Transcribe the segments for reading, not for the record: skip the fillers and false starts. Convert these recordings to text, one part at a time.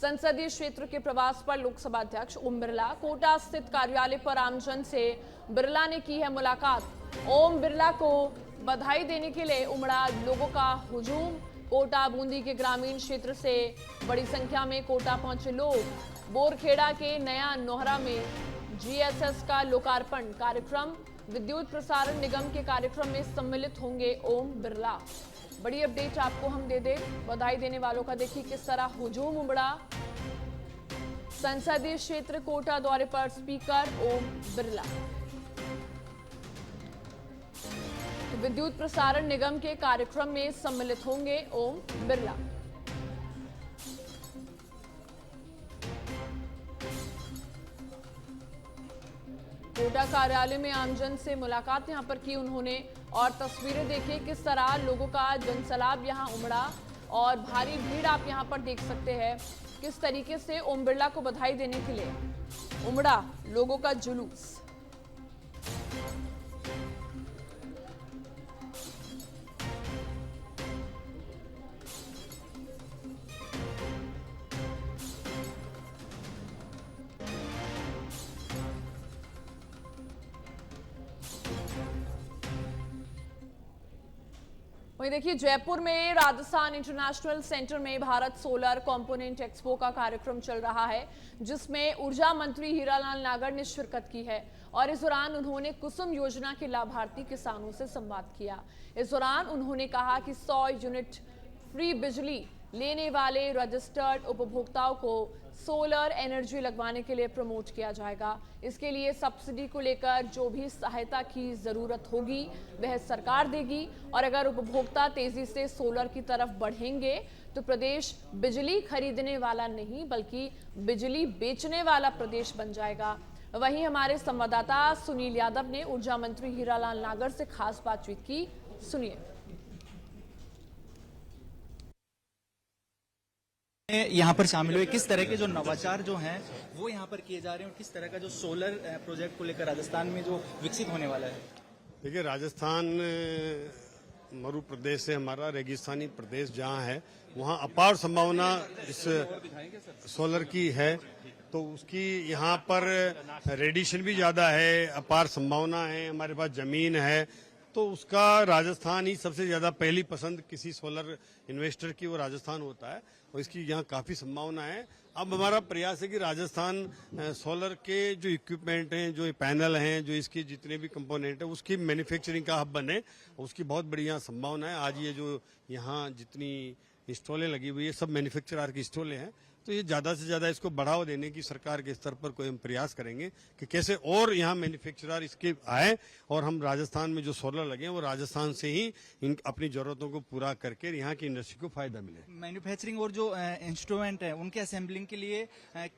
संसदीय क्षेत्र के प्रवास पर लोकसभा अध्यक्ष ओम बिरला। कोटा स्थित कार्यालय पर आमजन से बिरला ने की है मुलाकात। ओम बिरला को बधाई देने के लिए उमड़ा लोगों का हुजूम। कोटा बूंदी के ग्रामीण क्षेत्र से बड़ी संख्या में कोटा पहुंचे लोग। बोरखेड़ा के नया नोहरा में जीएसएस का लोकार्पण कार्यक्रम। विद्युत प्रसारण निगम के कार्यक्रम में सम्मिलित होंगे ओम बिरला। बड़ी अपडेट आपको हम दे दें। बधाई देने वालों का देखिए किस तरह हुजूम उमड़ा। संसदीय क्षेत्र कोटा दौरे पर स्पीकर ओम बिरला। तो विद्युत प्रसारण निगम के कार्यक्रम में सम्मिलित होंगे ओम बिरला। कोटा कार्यालय में आमजन से मुलाकात यहां पर की उन्होंने और तस्वीरें देखिए किस तरह लोगों का जनसैलाब यहां उमड़ा और भारी भीड़ आप यहां पर देख सकते हैं। किस तरीके से ओम बिरला को बधाई देने के लिए उमड़ा लोगों का जुलूस। वहीं देखिए जयपुर में राजस्थान इंटरनेशनल सेंटर में भारत सोलर कंपोनेंट एक्सपो का कार्यक्रम चल रहा है, जिसमें ऊर्जा मंत्री हीरालाल नागर ने शिरकत की है और इस दौरान उन्होंने कुसुम योजना के लाभार्थी किसानों से संवाद किया। इस दौरान उन्होंने कहा कि 100 यूनिट फ्री बिजली लेने वाले रजिस्टर्ड उपभोक्ताओं को सोलर एनर्जी लगवाने के लिए प्रमोट किया जाएगा। इसके लिए सब्सिडी को लेकर जो भी सहायता की जरूरत होगी वह सरकार देगी और अगर उपभोक्ता तेजी से सोलर की तरफ बढ़ेंगे तो प्रदेश बिजली खरीदने वाला नहीं बल्कि बिजली बेचने वाला प्रदेश बन जाएगा। वहीं हमारे संवाददाता सुनील यादव ने ऊर्जा मंत्री हीरालाल नागर से खास बातचीत की, सुनिए। यहाँ पर शामिल हुए, किस तरह के जो नवाचार जो हैं वो यहाँ पर किए जा रहे हैं और किस तरह का जो सोलर प्रोजेक्ट को लेकर राजस्थान में जो विकसित होने वाला है। देखिए, राजस्थान मरु प्रदेश से हमारा रेगिस्तानी प्रदेश जहाँ है वहाँ अपार संभावना इस सोलर की है, तो उसकी यहाँ पर रेडिएशन भी ज़्यादा है, अपार संभावना है, हमारे पास ज़मीन है, तो उसका राजस्थान ही सबसे ज़्यादा पहली पसंद किसी सोलर इन्वेस्टर की वो राजस्थान होता है और इसकी यहाँ काफ़ी संभावना है। अब हमारा प्रयास है कि राजस्थान सोलर के जो इक्विपमेंट हैं, जो पैनल हैं, जो इसके जितने भी कंपोनेंट हैं, उसकी मैन्युफैक्चरिंग का हब बने, उसकी बहुत बड़ी यहाँ संभावना है। आज ये जो यहाँ जितनी स्टॉलें लगी हुई है सब मैन्युफैक्चरर की स्टॉलें हैं, तो ये ज़्यादा से ज़्यादा इसको बढ़ावा देने की सरकार के स्तर पर कोई हम प्रयास करेंगे कि कैसे और यहाँ मैन्युफैक्चरर इसके आए और हम राजस्थान में जो सोलर लगे हैं वो राजस्थान से ही इन अपनी जरूरतों को पूरा करके यहाँ की इंडस्ट्री को फायदा मिले। मैन्युफैक्चरिंग और जो इंस्ट्रूमेंट है उनके असेंबलिंग के लिए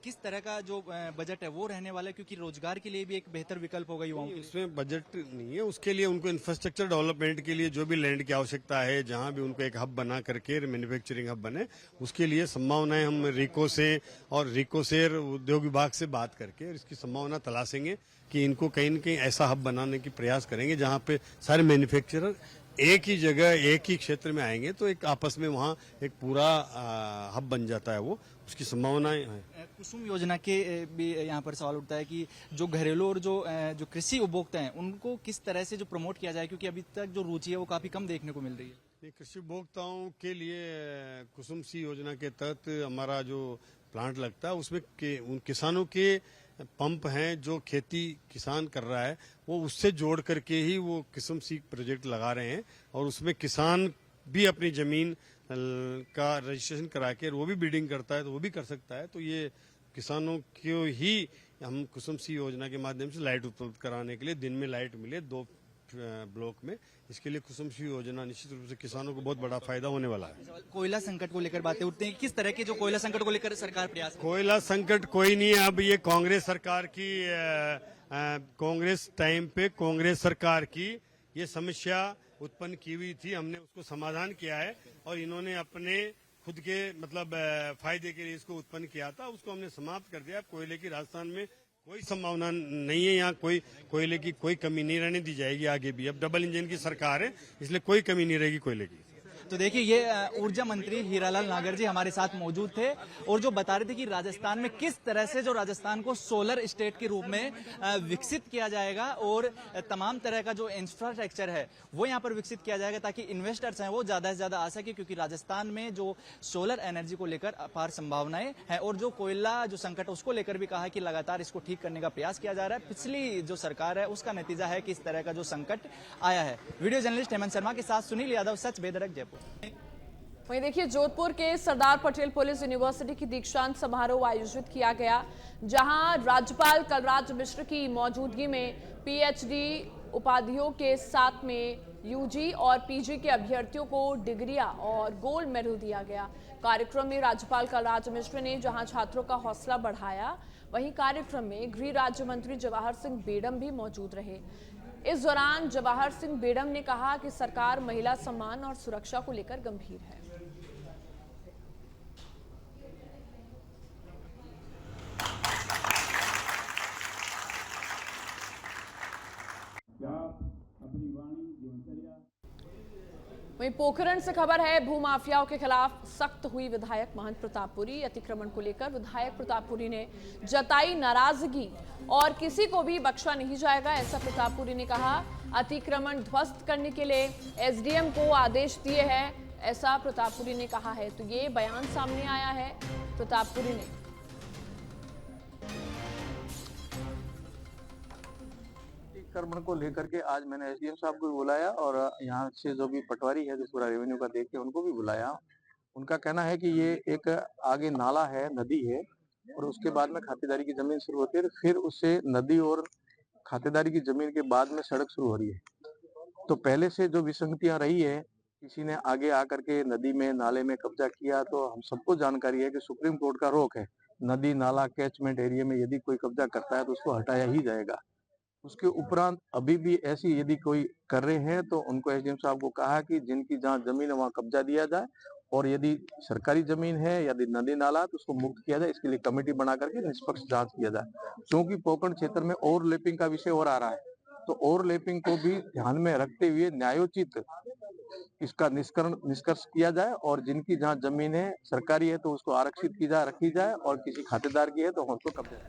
किस तरह का जो बजट है वो रहने वाला है, क्योंकि रोजगार के लिए भी एक बेहतर विकल्प होगा युवाओं के लिए। इसमें बजट नहीं है, उसके लिए उनको इंफ्रास्ट्रक्चर डेवलपमेंट के लिए जो भी लैंड की आवश्यकता है, जहाँ भी उनको एक हब बना करके मैन्युफैक्चरिंग हब बने, उसके लिए संभावनाएं हम रिको से और रिकोसेर उद्योग विभाग से बात करके और इसकी संभावना तलाशेंगे कि इनको कहीं न कहीं ऐसा हब बनाने की प्रयास करेंगे जहां पे सारे मैन्युफैक्चरर एक ही जगह एक ही क्षेत्र में आएंगे, तो एक आपस में वहां एक पूरा हब बन जाता है, वो उसकी संभावनाएं हैं। कुसुम योजना के भी यहाँ पर सवाल उठता है कि जो घरेलू और जो कृषि उपभोक्ता हैं उनको किस तरह से जो प्रमोट किया जाए, क्योंकि अभी तक जो रुचि है वो काफी कम देखने को मिल रही है। कृषि उपभोक्ताओं के लिए कुसुम सी योजना के तहत हमारा जो प्लांट लगता है उसमें उन किसानों के पंप हैं जो खेती किसान कर रहा है वो उससे जोड़ करके ही वो कुसुम सी प्रोजेक्ट लगा रहे हैं और उसमें किसान भी अपनी जमीन का रजिस्ट्रेशन करा के वो भी बिडिंग करता है तो वो भी कर सकता है। तो ये किसानों को ही हम कुसुम सी योजना के माध्यम से लाइट उपलब्ध कराने के लिए दिन में लाइट मिले 2 ब्लॉक में, इसके लिए कुसुम सी योजना निश्चित रूप से किसानों को बहुत बड़ा फायदा होने वाला है। कोयला संकट को लेकर बातें उठती हैं, किस तरह के जो कोयला संकट को लेकर सरकार प्रयास। कोयला संकट कोई नहीं है, अब ये कांग्रेस सरकार की कांग्रेस टाइम पे कांग्रेस सरकार की ये समस्या उत्पन्न की हुई थी, हमने उसको समाधान किया है और इन्होंने अपने खुद के मतलब फायदे के लिए इसको उत्पन्न किया था, उसको हमने समाप्त कर दिया। कोयले की राजस्थान में कोई संभावना नहीं है, यहाँ कोई कोयले की कोई कमी नहीं रहने दी जाएगी आगे भी। अब डबल इंजन की सरकार है इसलिए कोई कमी नहीं रहेगी कोयले की। तो देखिए ये ऊर्जा मंत्री हीरालाल नागर जी हमारे साथ मौजूद थे और जो बता रहे थे कि राजस्थान में किस तरह से जो राजस्थान को सोलर स्टेट के रूप में विकसित किया जाएगा और तमाम तरह का जो इंफ्रास्ट्रक्चर है वो यहाँ पर विकसित किया जाएगा ताकि इन्वेस्टर्स हैं वो ज्यादा से ज्यादा आ सके, क्योंकि राजस्थान में जो सोलर एनर्जी को लेकर अपार संभावनाएं हैं और जो कोयला जो संकट उसको लेकर भी कहा है कि लगातार इसको ठीक करने का प्रयास किया जा रहा है। पिछली जो सरकार है उसका नतीजा है कि इस तरह का जो संकट आया है। वीडियो जर्नलिस्ट हेमंत शर्मा के साथ सुनील यादव, सच बेदरक, जयपुर। वहीं देखिए जोधपुर के सरदार पटेल पुलिस यूनिवर्सिटी की दीक्षांत समारोह आयोजित किया गया, जहां राज्यपाल कलराज मिश्र की मौजूदगी में पीएचडी उपाधियों के साथ में यूजी और पीजी के अभ्यर्थियों को डिग्रियां और गोल्ड मेडल दिया गया। कार्यक्रम में राज्यपाल कलराज मिश्र ने जहां छात्रों का हौसला बढ़ाया, वहीं कार्यक्रम में गृह राज्य मंत्री जवाहर सिंह बेडम भी मौजूद रहे। इस दौरान जवाहर सिंह बेडम ने कहा कि सरकार महिला सम्मान और सुरक्षा को लेकर गंभीर है। वहीं पोखरण से खबर है, भूमाफियाओं के खिलाफ सख्त हुई विधायक महंत प्रतापपुरी। अतिक्रमण को लेकर विधायक प्रतापपुरी ने जताई नाराजगी और किसी को भी बख्शा नहीं जाएगा, ऐसा प्रतापपुरी ने कहा। अतिक्रमण ध्वस्त करने के लिए एसडीएम को आदेश दिए हैं, ऐसा प्रतापपुरी ने कहा है। तो ये बयान सामने आया है प्रतापपुरी ने। अतिक्रमण को लेकर के आज मैंने एसडीएम साहब को भी बुलाया और यहाँ से जो भी पटवारी है जो पूरा रेवेन्यू का देख के उनको भी बुलाया। उनका कहना है कि ये एक आगे नाला है, नदी है और उसके बाद में खातेदारी की जमीन शुरू होती है, फिर उससे नदी और खातेदारी की जमीन के बाद में सड़क शुरू हो रही है। तो पहले से जो विसंगतियां रही है, किसी ने आगे आकर के नदी में नाले में कब्जा किया, तो हम सबको जानकारी है कि सुप्रीम कोर्ट का रोक है, नदी नाला कैचमेंट एरिया में यदि कोई कब्जा करता है तो उसको हटाया ही जाएगा। उसके उपरांत अभी भी ऐसी यदि कोई कर रहे हैं तो उनको एसडीएम साहब को कहा कि जिनकी जहाँ जमीन है वहाँ कब्जा दिया जाए और यदि सरकारी जमीन है यदि नदी नाला तो उसको मुक्त किया जाए। इसके लिए कमेटी बना करके निष्पक्ष जांच किया जाए। क्योंकि पोखरण क्षेत्र में ओवरलैपिंग का विषय और आ रहा है, तो ओवरलैपिंग को भी ध्यान में रखते हुए न्यायोचित इसका निष्कर्ष किया जाए और जिनकी जहाँ जमीन है सरकारी है तो उसको आरक्षित की जाए, रखी जाए और किसी खातेदार की है तो उसको कब्जा।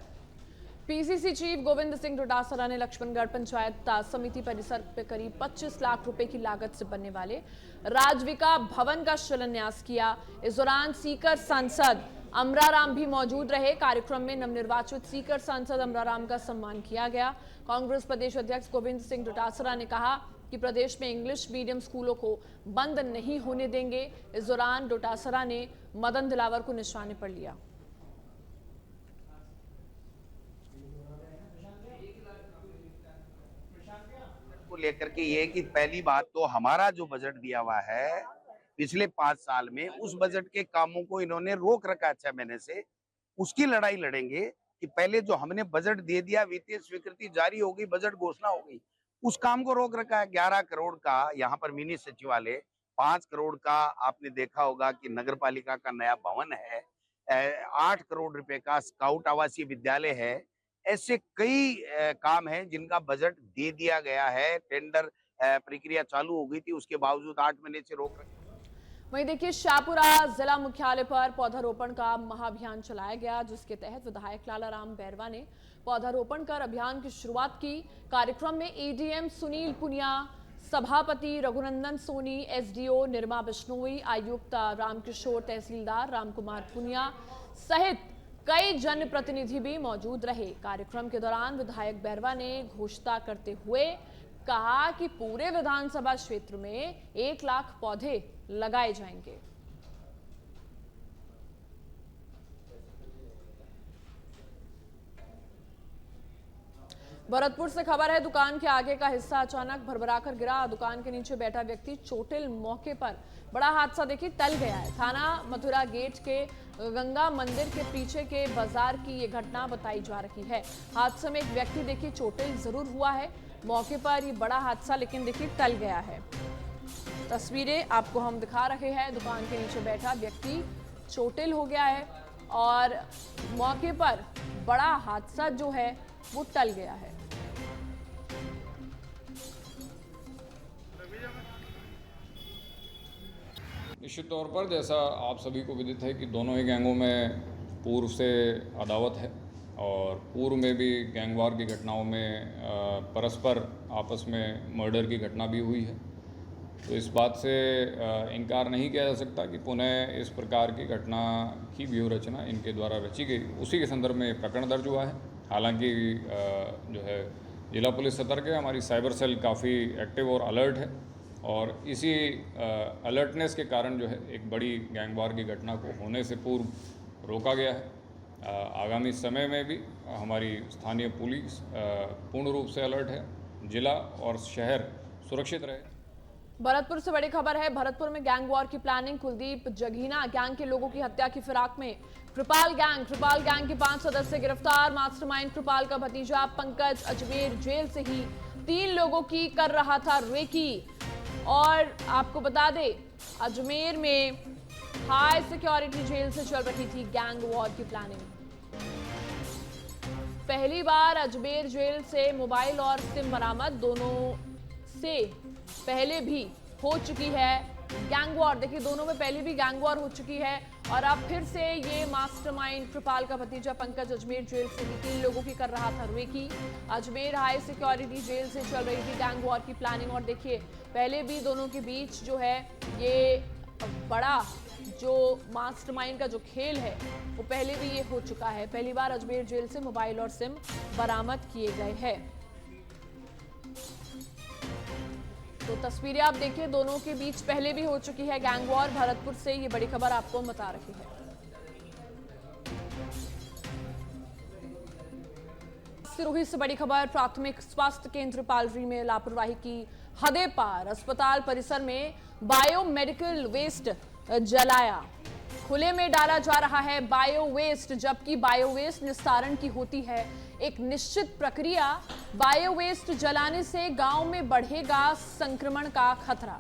पीसीसी चीफ गोविंद सिंह डोटासरा ने लक्ष्मणगढ़ पंचायत समिति परिसर पे करीब 25 लाख रुपए की लागत से बनने वाले राजविका भवन का शिलान्यास किया। इस दौरान सीकर सांसद अमराराम भी मौजूद रहे। कार्यक्रम में नवनिर्वाचित सीकर सांसद अमराराम का सम्मान किया गया। कांग्रेस प्रदेश अध्यक्ष गोविंद सिंह डोटासरा ने कहा कि प्रदेश में इंग्लिश मीडियम स्कूलों को बंद नहीं होने देंगे। इस दौरान डोटासरा ने मदन दिलावर को निशाने पर लिया। लेकर के ये कि पहली बात तो हमारा जो बजट दिया हुआ है पिछले 5 साल में, उस बजट के कामों को इन्होंने रोक रखा 6 महीने से। उसकी लड़ाई लड़ेंगे कि पहले जो हमने बजट दे दिया, वित्तीय स्वीकृति जारी हो गई, बजट घोषणा हो गई, उस काम को रोक रखा है। 11 करोड़ का यहाँ पर मिनी सचिवालय, 5 करोड़ का आपने देखा होगा कि नगर पालिका का नया भवन है, 8 करोड़ रुपए का स्काउट आवासीय विद्यालय है। ऐसे कई काम हैं जिनका बजट दे दिया गया है। टेंडर प्रक्रिया चालू हो गई थी, उसके बावजूद 8 महीने से रोक रखे। वहीं देखिए शाहपुरा जिला मुख्यालय पर पौधारोपण का महाअभियान चलाया गया, जिसके तहत विधायक लालाराम बैरवा ने पौधारोपण कर अभियान की शुरुआत की। कार्यक्रम में एडीएम सुनील पुनिया, सभापति रघुनंदन सोनी, एसडीओ निर्मा बिश्नोई, आयुक्त रामकिशोर, तहसीलदार रामकुमार पुनिया सहित कई जनप्रतिनिधि भी मौजूद रहे। कार्यक्रम के दौरान विधायक बैरवा ने घोषणा करते हुए कहा कि पूरे विधानसभा क्षेत्र में 1 लाख पौधे लगाए जाएंगे। भरतपुर से खबर है, दुकान के आगे का हिस्सा अचानक भरभराकर गिरा। दुकान के नीचे बैठा व्यक्ति चोटिल मौके पर। बड़ा हादसा देखिए टल गया है। थाना मथुरा गेट के गंगा मंदिर के पीछे के बाजार की ये घटना बताई जा रही है। हादसे में एक व्यक्ति देखिए चोटिल जरूर हुआ है। मौके पर ये बड़ा हादसा लेकिन देखिए टल गया है। तस्वीरें आपको हम दिखा रहे हैं। दुकान के नीचे बैठा व्यक्ति चोटिल हो गया है और मौके पर बड़ा हादसा जो है वो टल गया है। निश्चित तौर पर जैसा आप सभी को विदित है कि दोनों ही गैंगों में पूर्व से अदावत है और पूर्व में भी गैंगवार की घटनाओं में परस्पर आपस में मर्डर की घटना भी हुई है। तो इस बात से इनकार नहीं किया जा सकता कि पुनः इस प्रकार की घटना की व्यूह रचना इनके द्वारा रची गई। उसी के संदर्भ में प्रकरण दर्ज हुआ है। हालांकि जो है जिला पुलिस सतर्क है, हमारी साइबर सेल काफ़ी एक्टिव और अलर्ट है और इसी अलर्टनेस के कारण जो है एक बड़ी गैंगवार की घटना को होने से पूर्व रोका गया है। आगामी समय में भी हमारी स्थानीय पुलिस पूर्ण रूप से अलर्ट है, जिला और शहर सुरक्षित रहे। भरतपुर से बड़ी खबर है। भरतपुर में गैंग वॉर की प्लानिंग। कुलदीप जगीना गैंग के लोगों की हत्या की फिराक में कृपाल गैंग के 5 सदस्य गिरफ्तार। मास्टरमाइंड कृपाल का भतीजा पंकज अजमेर जेल से ही 3 लोगों की कर रहा था रेकी। और आपको बता दें, अजमेर में हाई सिक्योरिटी जेल से चल रही थी गैंग वॉर की प्लानिंग। पहली बार अजमेर जेल से मोबाइल और सिम बरामद। दोनों से पहले भी हो चुकी है गैंग वॉर। देखिए, दोनों में पहले भी गैंग वॉर हो चुकी है और अब फिर से ये मास्टरमाइंड कृपाल का भतीजा पंकज अजमेर जेल से ही 3 लोगों की कर रहा था recce. Ajmer high security jail से चल रही थी गैंग वॉर की प्लानिंग। और देखिए, पहले भी दोनों के बीच जो है ये बड़ा जो मास्टरमाइंड का जो खेल है वो पहले भी ये हो चुका है। पहली बार अजमेर जेल से मोबाइल और सिम बरामद किए गए हैं। तो तस्वीरें आप देखिए, दोनों के बीच पहले भी हो चुकी है गैंग वॉर। भरतपुर से ये बड़ी खबर आपको बता रही है। सिरोही से बड़ी खबर। प्राथमिक स्वास्थ्य केंद्र पालरी में लापरवाही की हदें पार। अस्पताल परिसर में बायोमेडिकल वेस्ट जलाया। खुले में डाला जा रहा है बायो वेस्ट, जबकि बायो वेस्ट निस्तारण की होती है एक निश्चित प्रक्रिया। बायो वेस्ट जलाने से गांव में बढ़ेगा संक्रमण का खतरा।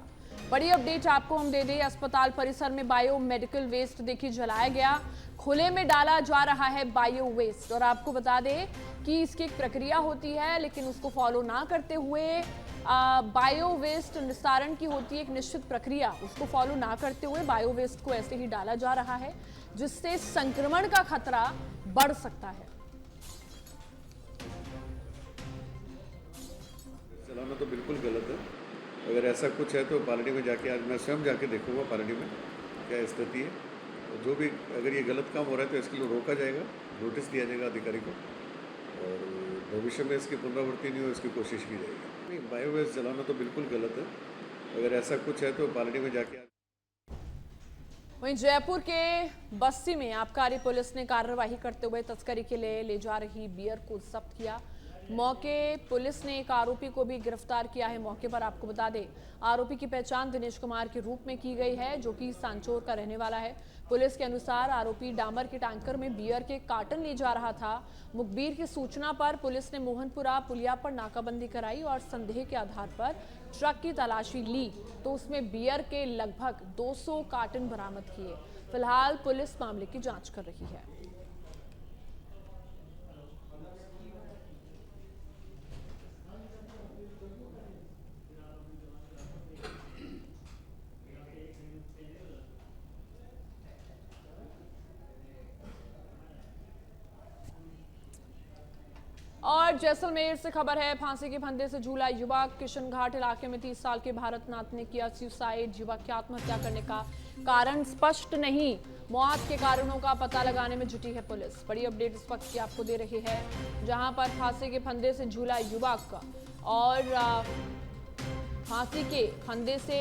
बड़ी अपडेट आपको हम दे दें। अस्पताल परिसर में बायो मेडिकल वेस्ट देखिए जलाया गया। खुले में डाला जा रहा है बायो वेस्ट और आपको बता दें कि इसकी एक प्रक्रिया होती है, लेकिन उसको फॉलो ना करते हुए बायो वेस्ट निस्तारण की होती है एक निश्चित प्रक्रिया, उसको फॉलो ना करते हुए बायो वेस्ट को ऐसे ही डाला जा रहा है, जिससे संक्रमण का खतरा बढ़ सकता है। चलाना तो बिल्कुल गलत है। अगर ऐसा कुछ है तो पालड़ी में जाके आज मैं स्वयं जाके देखूंगा पालड़ी में क्या स्थिति है। तो जो भी अगर ये गलत काम हो रहा है तो इसके लिए रोका जाएगा, नोटिस दिया जाएगा अधिकारी को और भविष्य में इसकी पुनरावृत्ति नहीं हो इसकी कोशिश की जाएगी। नहीं, बायोवेस्ट जलाना तो बिल्कुल गलत है। अगर ऐसा कुछ है तो पालड़ी में जाके। वहीं जयपुर के बस्ती में आबकारी पुलिस ने कार्रवाई करते हुए तस्करी के लिए ले जा रही बियर को जब्त किया। मौके पुलिस ने एक आरोपी को भी गिरफ्तार किया है। मौके पर आपको बता दें, आरोपी की पहचान दिनेश कुमार के रूप में की गई है, जो कि सांचौर का रहने वाला है। पुलिस के अनुसार आरोपी डामर के टैंकर में बियर के कार्टन ले जा रहा था। मुखबिर की सूचना पर पुलिस ने मोहनपुरा पुलिया पर नाकाबंदी कराई और संदेह के आधार पर ट्रक की तलाशी ली तो उसमें बियर के लगभग 200 कार्टन बरामद किए। फिलहाल पुलिस मामले की जांच कर रही है। और जैसलमेर से खबर है। फांसी के फंदे से झूला युवक। किशन घाट इलाके में 30 साल के भारतनाथ ने किया सुसाइड। युवक की आत्महत्या करने का कारण स्पष्ट नहीं। मौत के कारणों का पता लगाने में जुटी है पुलिस। बड़ी अपडेट इस वक्त की आपको दे रही है, जहां पर फांसी के फंदे से झूला युवक और फांसी के फंदे से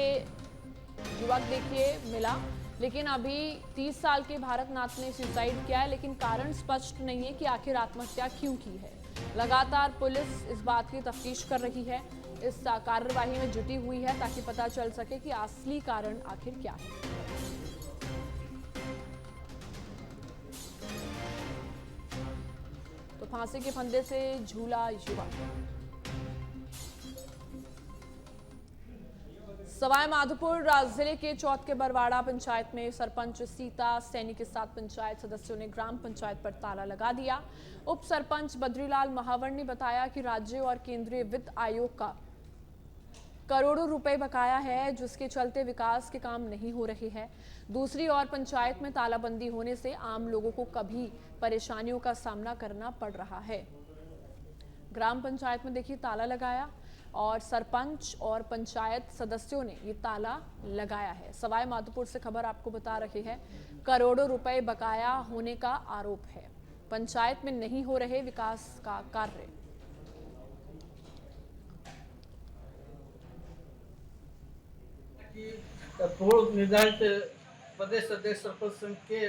युवक देखिए मिला, लेकिन अभी 30 साल के भारतनाथ ने सुसाइड किया है, लेकिन कारण स्पष्ट नहीं है कि आखिर आत्महत्या क्यों की है। लगातार पुलिस इस बात की तफ्तीश कर रही है, इस कार्रवाई में जुटी हुई है ताकि पता चल सके कि असली कारण आखिर क्या है। तो फांसी के फंदे से झूला युवक। सवाई माधोपुर जिले के चौथ के बरवाड़ा पंचायत में सरपंच सीता सैनी के साथ पंचायत सदस्यों ने ग्राम पंचायत पर ताला लगा दिया। उप सरपंच बद्रीलाल महावर ने बताया कि राज्य और केंद्रीय वित्त आयोग का करोड़ों रुपए बकाया है, जिसके चलते विकास के काम नहीं हो रहे हैं। दूसरी ओर पंचायत में तालाबंदी होने से आम लोगों को कभी परेशानियों का सामना करना पड़ रहा है। ग्राम पंचायत में देखिए ताला लगाया और सरपंच और पंचायत सदस्यों ने ये ताला लगाया है। सवाई माधोपुर से खबर आपको बता रहे हैं, करोड़ों रुपए बकाया होने का आरोप है। पंचायत में नहीं हो रहे विकास का कार्य। पूर्व निर्धारित प्रदेश अध्यक्ष सरपंच संघ के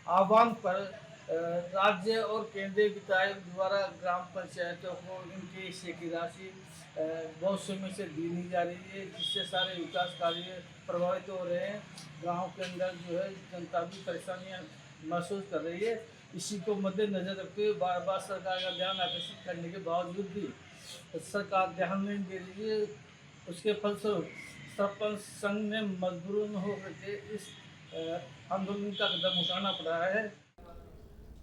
आह्वान पर राज्य और केंद्रीय वित्त आयोग द्वारा ग्राम पंचायतों को इनकी हिस्से की राशि बहुत समय से दी नहीं जा रही है, जिससे सारे विकास कार्य प्रभावित हो रहे हैं। गांव के अंदर जो है जनता भी परेशानियां महसूस कर रही है। इसी को मद्देनजर रखते हुए बार बार सरकार का ध्यान आकर्षित करने के बावजूद भी सरकार ध्यान नहीं दे रही है। उसके फलस्वरूप सरपंच संघ ने मजबूरन होकर के इस आंदोलन का कदम उठाना पड़ा है।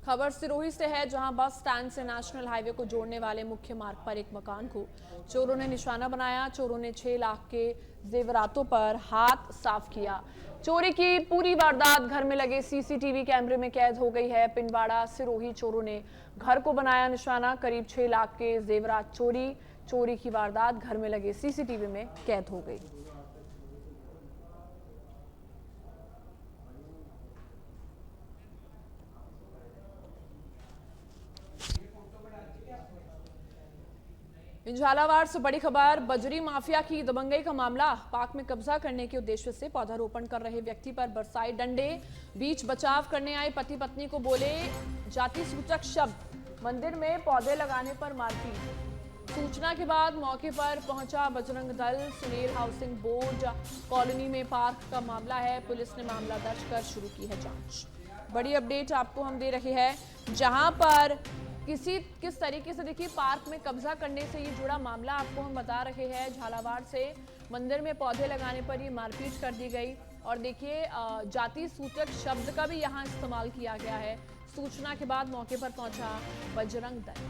खबर सिरोही से है, जहां बस स्टैंड से नेशनल हाईवे को जोड़ने वाले मुख्य मार्ग पर एक मकान को चोरों ने निशाना बनाया। चोरों ने 6 लाख के जेवरातों पर हाथ साफ किया। चोरी की पूरी वारदात घर में लगे सीसीटीवी कैमरे में कैद हो गई है। पिंडवाड़ा सिरोही चोरों ने घर को बनाया निशाना। करीब 6 लाख के जेवरात चोरी की वारदात घर में लगे सीसीटीवी में कैद हो गई। झालावाड़ से बड़ी खबर, बजरी माफिया की दबंगई का मामला। पार्क में कब्जा करने के उद्देश्य से पौधारोपण कर रहे व्यक्ति पर बरसाए डंडे। बीच बचाव करने आए पति पत्नी को बोले जाति सूचक शब्द। मंदिर में पौधे लगाने पर मारपीट। सूचना के बाद मौके पर पहुंचा Bajrang Dal. Sunil housing board colony में पार्क का मामला है। पुलिस ने मामला दर्ज कर शुरू की है जांच। बड़ी अपडेट आपको हम दे रहे हैं, जहां पर किस तरीके से देखिए पार्क में कब्जा करने से ये जुड़ा मामला आपको हम बता रहे हैं। झालावाड़ से मंदिर में पौधे लगाने पर ये मारपीट कर दी गई और देखिए जाति सूचक शब्द का भी यहाँ इस्तेमाल किया गया है। सूचना के बाद मौके पर पहुंचा बजरंग दल।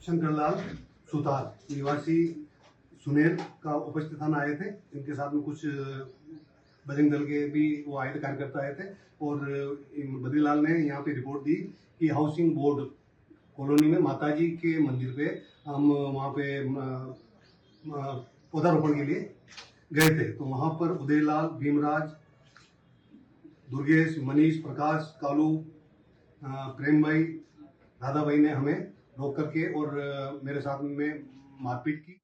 शंकरलाल सुतार निवासी सुनेर का उपस्थित थाना आए थे। इनके साथ में कुछ बजरंग दल के भी वो आए थे, कार्यकर्ता आए थे और बद्रीलाल ने यहाँ पे रिपोर्ट दी कि हाउसिंग बोर्ड कॉलोनी में माताजी के मंदिर पे हम वहाँ पे पौधारोपण के लिए गए थे। तो वहाँ पर उदयलाल, भीमराज, दुर्गेश, मनीष, प्रकाश, कालू, प्रेम भाई, राधा भाई ने हमें रोक करके और मेरे साथ में मारपीट की।